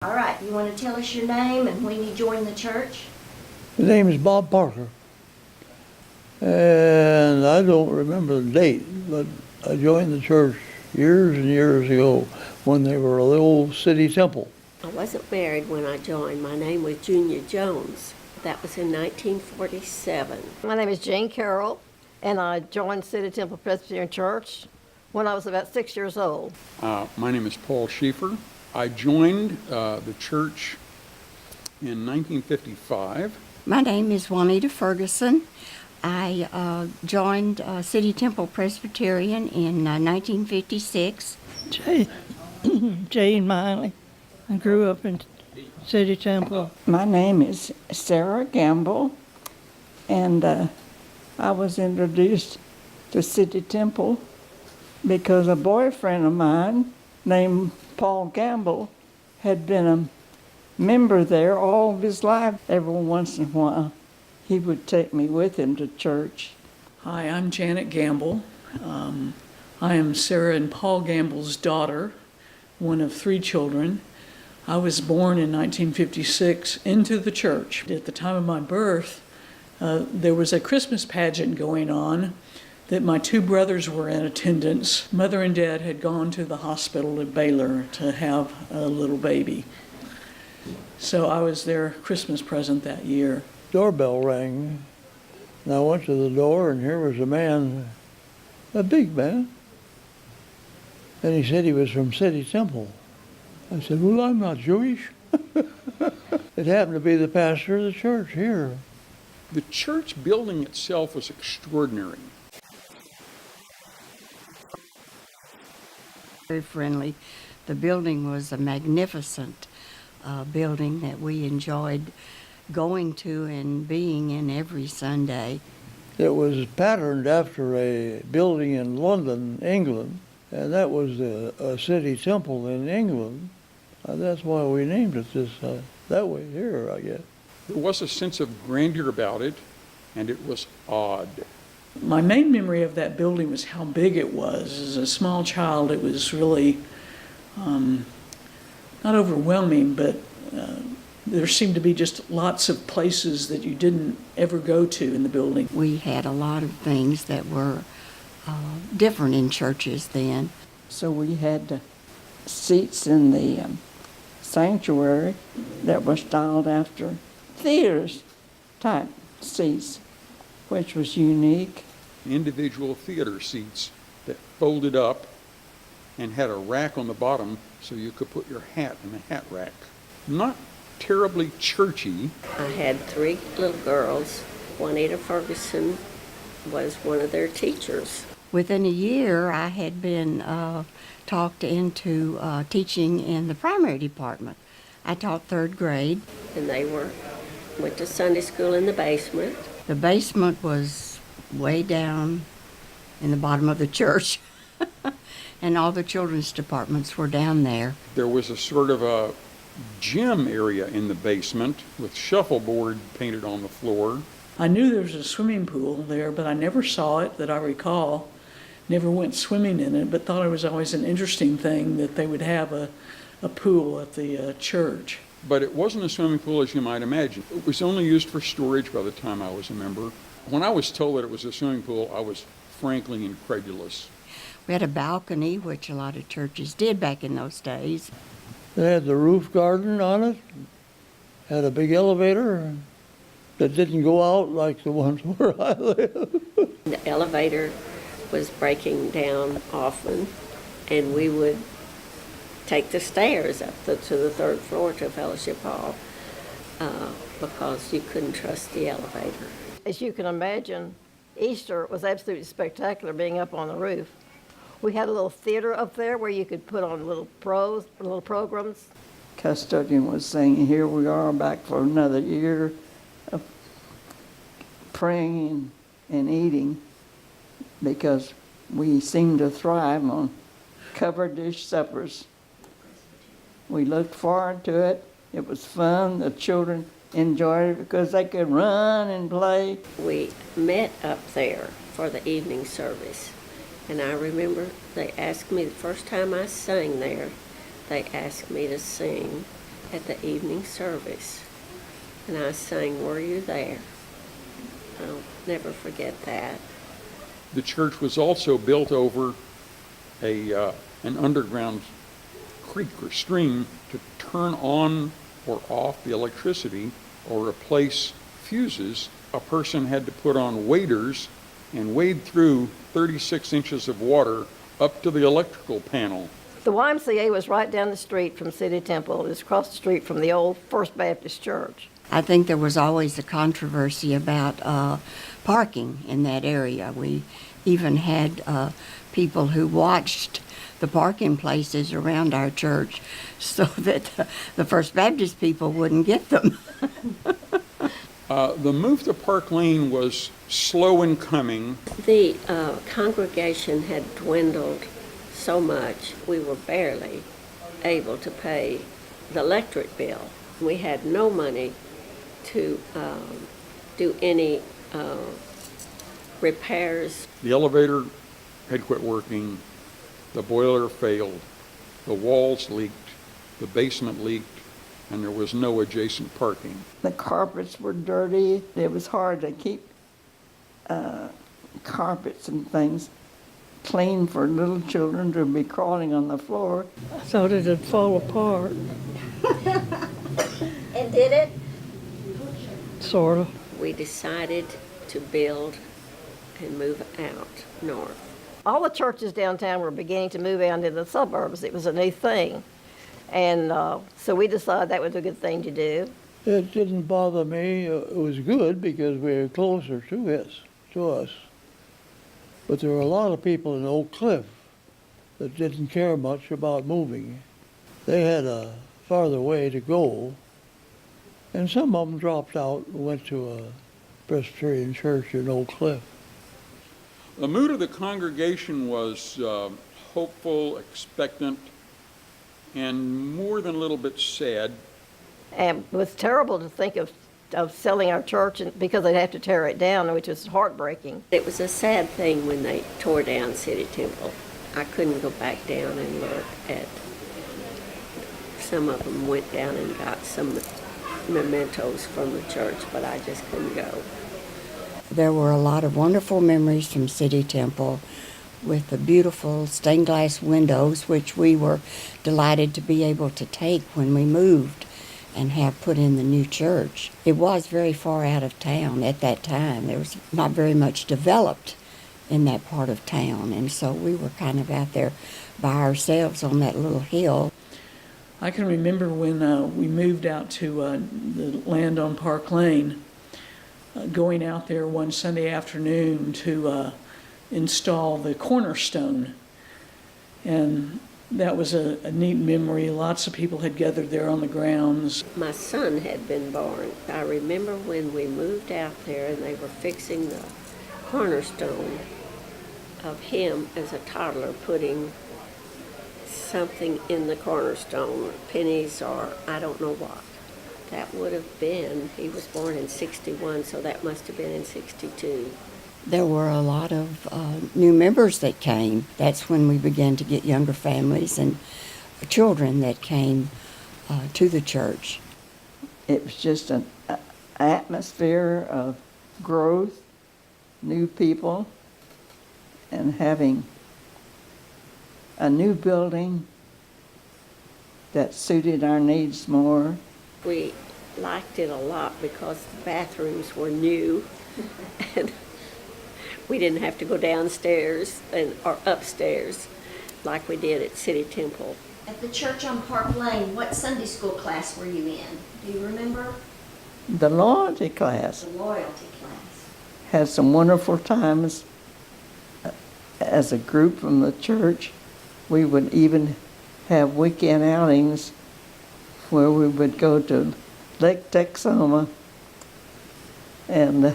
All right, you want to tell us your name and when you joined the church? The name is Bob Parker. And I don't remember the date, but I joined the church years and years ago when they were a little city temple. I wasn't married when I joined. My name was Junia Gibbons. That was in 1947. My name is Jane Carrell, and I joined City Temple Presbyterian Church when I was about 6 years old. My name is Paul Schieffer. I joined the church in 1955. My name is Juanita Ferguson. I joined City Temple Presbyterian in 1956. Jane Miley. I grew up in City Temple. My name is Sarah Gamble, and I was introduced to City Temple because a boyfriend of mine named Paul Gamble had been a member there all of his life. Every once in a while, he would take me with him to church. Hi, I'm Janet Gamble. I am Sarah and Paul Gamble's daughter, one of 3 children. I was born in 1956 into the church. At the time of my birth, there was a Christmas pageant going on that my 2 brothers were in attendance. Mother and Dad had gone to the hospital at Baylor to have a little baby. So I was their Christmas present that year. Doorbell rang, and I went to the door, and here was a man, a big man, and he said he was from City Temple. I said, well, I'm not Jewish. It happened to be the pastor of the church here. The church building itself was extraordinary. Very friendly. The building was a magnificent building that we enjoyed going to and being in every Sunday. It was patterned after a building in London, England, and that was a city temple in England. That's why we named it that way here, I guess. There was a sense of grandeur about it, and it was odd. My main memory of that building was how big it was. As a small child, it was really not overwhelming, but there seemed to be just lots of places that you didn't ever go to in the building. We had a lot of things that were different in churches then. So we had seats in the sanctuary that were styled after theaters type seats, which was unique. Individual theater seats that folded up and had a rack on the bottom so you could put your hat in the hat rack. Not terribly churchy. I had 3 little girls. Juanita Ferguson was one of their teachers. Within a year, I had been talked into teaching in the primary department. I taught 3rd grade. And they went to Sunday school in the basement. The basement was way down in the bottom of the church, and all the children's departments were down there. There was a sort of a gym area in the basement with shuffleboard painted on the floor. I knew there was a swimming pool there, but I never saw it that I recall. Never went swimming in it, but thought it was always an interesting thing that they would have a pool at the church. But it wasn't a swimming pool as you might imagine. It was only used for storage by the time I was a member. When I was told that it was a swimming pool, I was frankly incredulous. We had a balcony, which a lot of churches did back in those days. They had the roof garden on it, had a big elevator that didn't go out like the ones where I live. The elevator was breaking down often, and we would take the stairs up to the 3rd floor to Fellowship Hall because you couldn't trust the elevator. As you can imagine, Easter was absolutely spectacular being up on the roof. We had a little theater up there where you could put on little programs. Custodian was saying, here we are back for another year of praying and eating, because we seemed to thrive on covered dish suppers. We looked forward to it. It was fun. The children enjoyed it because they could run and play. We met up there for the evening service, and I remember they asked me the first time I sang there, they asked me to sing at the evening service, and I sang "Were You There?" I'll never forget that. The church was also built over an underground creek or stream to turn on or off the electricity or replace fuses. A person had to put on waders and wade through 36 inches of water up to the electrical panel. The YMCA was right down the street from City Temple. It was across the street from the old First Baptist Church. I think there was always a controversy about parking in that area. We even had people who watched the parking places around our church so that the First Baptist people wouldn't get them. The move to Park Lane was slow in coming. The congregation had dwindled so much, we were barely able to pay the electric bill. We had no money to do any repairs. The elevator had quit working, the boiler failed, the walls leaked, the basement leaked, and there was no adjacent parking. The carpets were dirty. It was hard to keep carpets and things clean for little children to be crawling on the floor. I thought it'd fall apart, And did it? sort of. We decided to build and move out north. All the churches downtown were beginning to move out into the suburbs. It was a new thing. And so we decided that was a good thing to do. It didn't bother me. It was good because we were closer to us. But there were a lot of people in Oak Cliff that didn't care much about moving. They had a farther way to go, and some of them dropped out and went to a Presbyterian church in Oak Cliff. The mood of the congregation was hopeful, expectant, and more than a little bit sad. And it was terrible to think of selling our church because they'd have to tear it down, which was heartbreaking. It was a sad thing when they tore down City Temple. I couldn't go back down and look at, some of them went down and got some mementos from the church, but I just couldn't go. There were a lot of wonderful memories from City Temple with the beautiful stained glass windows, which we were delighted to be able to take when we moved and have put in the new church. It was very far out of town at that time. There was not very much developed in that part of town, and so we were kind of out there by ourselves on that little hill. I can remember when we moved out to the land on Park Lane, going out there one Sunday afternoon to install the cornerstone. And that was a neat memory. Lots of people had gathered there on the grounds. My son had been born. I remember when we moved out there and they were fixing the cornerstone of him as a toddler, putting something in the cornerstone, pennies or I don't know what. That would have been, he was born in 61, so that must have been in 62. There were a lot of new members that came. That's when we began to get younger families and children that came to the church. It was just an atmosphere of growth, new people, and having a new building that suited our needs more. We liked it a lot because the bathrooms were new and we didn't have to go downstairs or upstairs like we did at City Temple. At the church on Park Lane, what Sunday school class were you in? Do you remember? The loyalty class. The loyalty class. Had some wonderful times as a group from the church. We would even have weekend outings where we would go to Lake Texoma and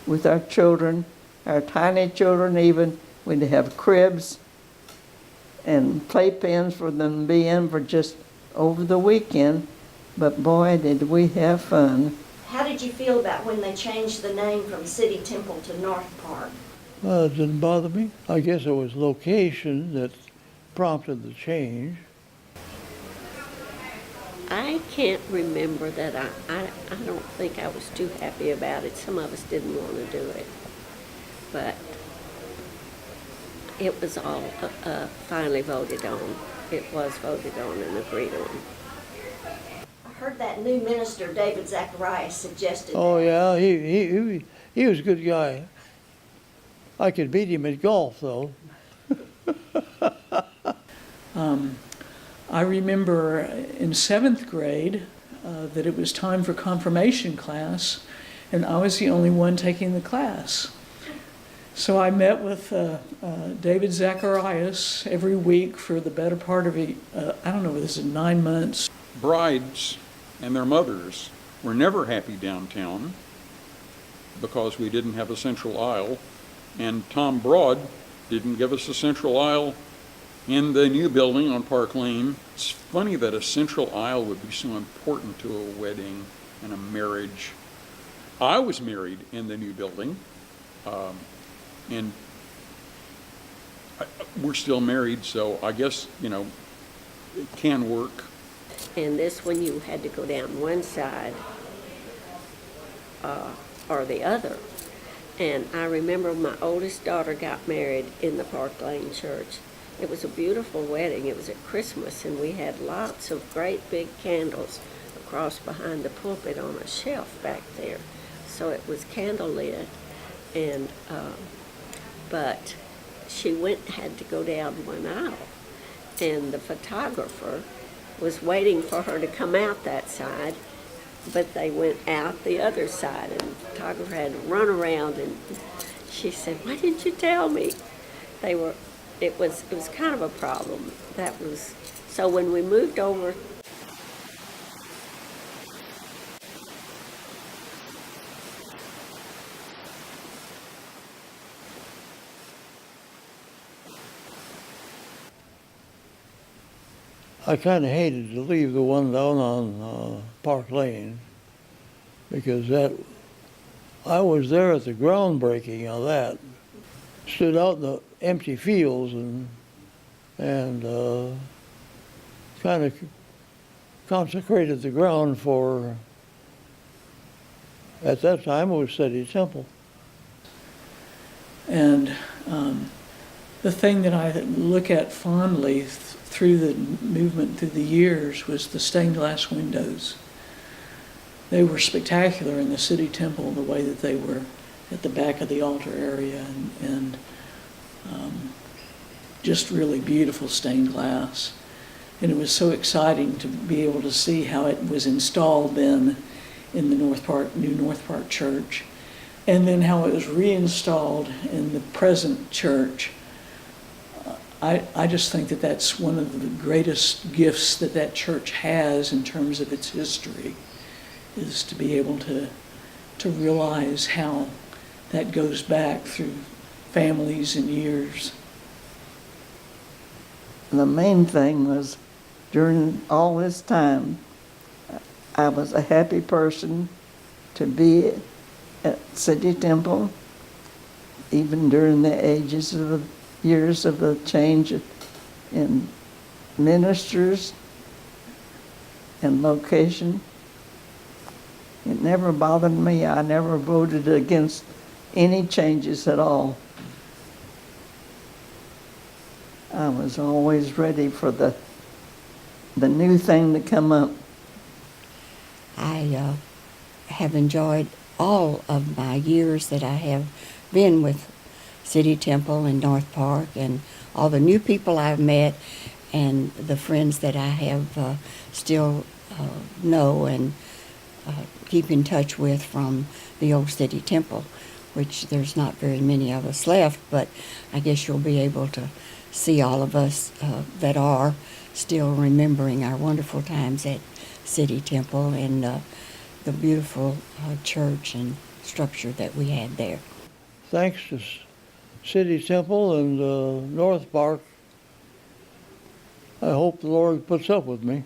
with our children, our tiny children even, we'd have cribs and playpens for them to be in for just over the weekend. But boy, did we have fun. How did you feel about when they changed the name from City Temple to North Park? Well, it didn't bother me. I guess it was location that prompted the change. I can't remember that. I don't think I was too happy about it. Some of us didn't want to do it. But it was all finally voted on. It was voted on and agreed on. I heard that new minister, David Zacharias, suggested Oh that. yeah, he was a good guy. I could beat him at golf though. I remember in 7th grade that it was time for confirmation class, and I was the only one taking the class. So I met with David Zacharias every week for the better part of I don't know, this is 9 months. Brides and their mothers were never happy downtown because we didn't have a central aisle, and Tom Broad didn't give us a central aisle in the new building on Park Lane. It's funny that a central aisle would be so important to a wedding and a marriage. I was married in the new building, and we're still married, so I guess, it can work. And this one, you had to go down one side or the other. And I remember my oldest daughter got married in the Park Lane Church. It was a beautiful wedding. It was at Christmas, and we had lots of great big candles across behind the pulpit on a shelf back there. So it was candlelit, and but she had to go down one aisle, and the photographer was waiting for her to come out that side, but they went out the other side, and the photographer had to run around, and she said, "Why didn't you tell me?" It was kind of a problem. So when we moved over, I kind of hated to leave the one down on Park Lane because I was there at the groundbreaking of that. Stood out in the empty fields and kind of consecrated the ground for, at that time it was City Temple. And the thing that I look at fondly through the movement through the years was the stained glass windows. They were spectacular in the City Temple, the way that they were at the back of the altar area, and just really beautiful stained glass. And it was so exciting to be able to see how it was installed then in the new North Park Church, and then how it was reinstalled in the present church. I just think that that's one of the greatest gifts that church has in terms of its history, is to be able to realize how that goes back through families and years. The main thing was, during all this time, I was a happy person to be at City Temple, even during the years of the change in ministers and location. It never bothered me. I never voted against any changes at all. I was always ready for the new thing to come up. I have enjoyed all of my years that I have been with City Temple and North Park, and all the new people I've met and the friends that I have still know and keep in touch with from the old City Temple, which there's not very many of us left, but I guess you'll be able to see all of us that are still remembering our wonderful times at City Temple and the beautiful church and structure that we had there. Thanks to City Temple and North Park, I hope the Lord puts up with me.